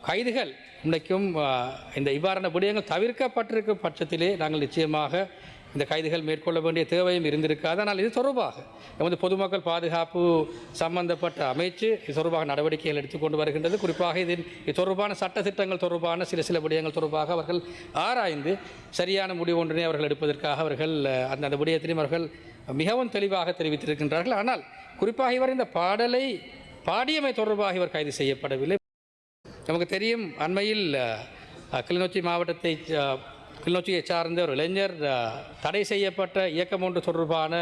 கைதுகள் இன்றைக்கும் இந்த இவ்வாறான விடயங்கள் தவிர்க்கப்பட்டிருக்கும் பட்சத்திலே நாங்கள் நிச்சயமாக இந்த கைதுகள் மேற்கொள்ள வேண்டிய தேவையும் இருந்திருக்காது. ஆனால் இது தொடர்பாக நமது பொதுமக்கள் பாதுகாப்பு சம்பந்தப்பட்ட அமைச்சு இது தொடர்பாக நடவடிக்கைகள் எடுத்துக்கொண்டு வருகின்றது. குறிப்பாக இது தொடர்பான சட்ட திட்டங்கள் தொடர்பான சில விடயங்கள் தொடர்பாக அவர்கள் ஆராய்ந்து சரியான முடிவு ஒன்றினை அவர்கள் எடுப்பதற்காக அவர்கள் அந்த விடயத்தினையும் அவர்கள் மிகவும் தெளிவாக தெரிவித்திருக்கின்றார்கள். ஆனால் குறிப்பாக இவர் இந்த பாடலை பாடியமை தொடர்பாக இவர் கைது செய்யப்படவில்லை. நமக்கு தெரியும், அண்மையில் கிளிநொச்சியை சார்ந்த ஒரு இளைஞர் தடை செய்யப்பட்ட இயக்கம் ஒன்று தொடர்பான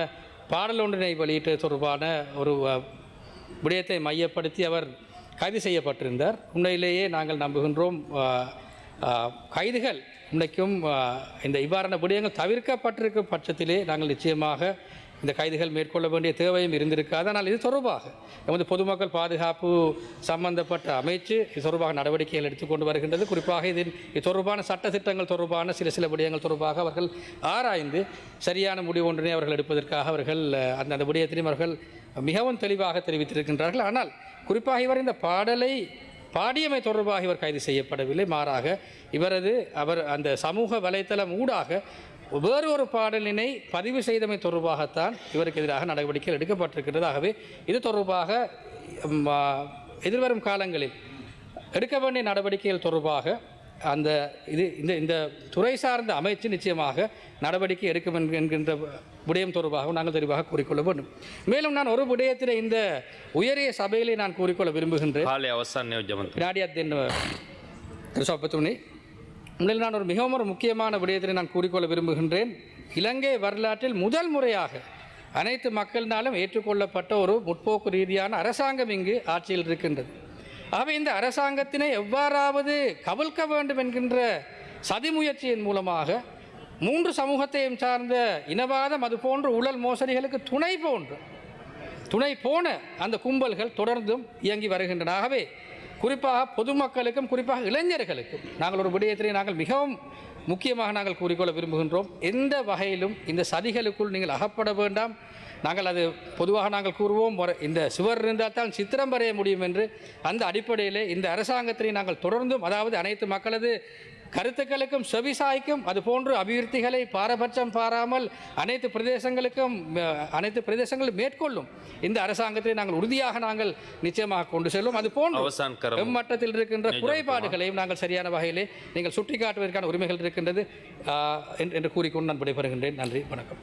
பாடல் ஒன்றினை வெளியிட்டது தொடர்பான ஒரு விடயத்தை மையப்படுத்தி அவர் கைது செய்யப்பட்டிருந்தார். உண்மையிலேயே நாங்கள் நம்புகின்றோம் கைதுகள் இன்றைக்கும் இந்த இவ்வாறான விடயங்கள் தவிர்க்கப்பட்டிருக்கும் பட்சத்திலே நாங்கள் நிச்சயமாக இந்த கைதுகள் மேற்கொள்ள வேண்டிய தேவையும் இருந்திருக்காது. ஆனால் இது தொடர்பாக நமது பொதுமக்கள் பாதுகாப்பு சம்பந்தப்பட்ட அமைச்சு இது தொடர்பாக நடவடிக்கைகள் எடுத்துக்கொண்டு வருகின்றது. குறிப்பாக இது தொடர்பான சட்ட திட்டங்கள் தொடர்பான சில விடயங்கள் தொடர்பாக அவர்கள் ஆராய்ந்து சரியான முடிவு ஒன்றினை அவர்கள் எடுப்பதற்காக அவர்கள் அந்த விடயத்தினையும் அவர்கள் மிகவும் தெளிவாக தெரிவித்திருக்கின்றார்கள். ஆனால் குறிப்பாக இவர் இந்த பாடலை பாடியமை தொடர்பாக இவர் கைது செய்யப்படவில்லை. மாறாக அவர் அந்த சமூக வலைத்தளம் ஊடாக வேறு ஒரு பாடலினை பதிவு செய்தமை தொடர்பாகத்தான் இவருக்கு எதிராக நடவடிக்கைகள் எடுக்கப்பட்டிருக்கிறது. ஆகவே இது தொடர்பாக எதிர்வரும் காலங்களில் எடுக்க வேண்டிய நடவடிக்கைகள் தொடர்பாக இந்த துறை சார்ந்த அமைச்சு நிச்சயமாக நடவடிக்கை எடுக்கும் என்கின்ற விடயம் தொடர்பாக நாங்கள் தெளிவாக கூறிக்கொள்ள வேண்டும். மேலும் நான் ஒரு விடயத்தில் இந்த உயரிய சபையிலே நான் கூறிக்கொள்ள விரும்புகின்றேன். உண்மையில் நான் மிகவும் ஒரு முக்கியமான விடயத்தை நான் கூறிக்கொள்ள விரும்புகின்றேன். இலங்கை வரலாற்றில் முதல் முறையாக அனைத்து மக்களினாலும் ஏற்றுக்கொள்ளப்பட்ட ஒரு முற்போக்கு ரீதியான அரசாங்கம் இங்கு ஆட்சியில் இருக்கின்றது. ஆகவே இந்த அரசாங்கத்தினை எவ்வாறாவது கவிழ்க்க வேண்டும் என்கின்ற சதி முயற்சியின் மூலமாக 3 சமூகத்தையும் சார்ந்த இனவாதம் அதுபோன்ற ஊழல் மோசடிகளுக்கு துணை போன அந்த கும்பல்கள் தொடர்ந்தும் இயங்கி வருகின்றன. ஆகவே குறிப்பாக பொதுமக்களுக்கும் குறிப்பாக இளைஞர்களுக்கும் நாங்கள் ஒரு விடயத்திலே நாங்கள் மிகவும் முக்கியமாக நாங்கள் கூறிக்கொள்ள விரும்புகின்றோம். எந்த வகையிலும் இந்த சதிகளுக்குள் நீங்கள் அகப்பட வேண்டாம். நாங்கள் அது பொதுவாக நாங்கள் கூறுவோம், இந்த சுவர் இருந்தால் தான் சித்திரம் வரைய முடியும் என்று. அந்த அடிப்படையிலே இந்த அரசாங்கத்தினை நாங்கள் தொடர்ந்தும், அதாவது அனைத்து மக்களது கருத்துக்களுக்கும் செவிசாய்க்கும் அதுபோன்று அபிவிருத்திகளை பாரபட்சம் பாராமல் அனைத்து பிரதேசங்களும் மேற்கொள்ளும் இந்த அரசாங்கத்தை நாங்கள் உறுதியாக நாங்கள் நிச்சயமாக கொண்டு செல்லும். அதுபோன்று மட்டத்தில் இருக்கின்ற குறைபாடுகளையும் நாங்கள் சரியான வகையிலே நீங்கள் சுட்டிக்காட்டுவதற்கான உரிமைகள் இருக்கின்றது என்று கூறிக்கொண்டு நான் விடைபெறுகின்றேன். நன்றி, வணக்கம்.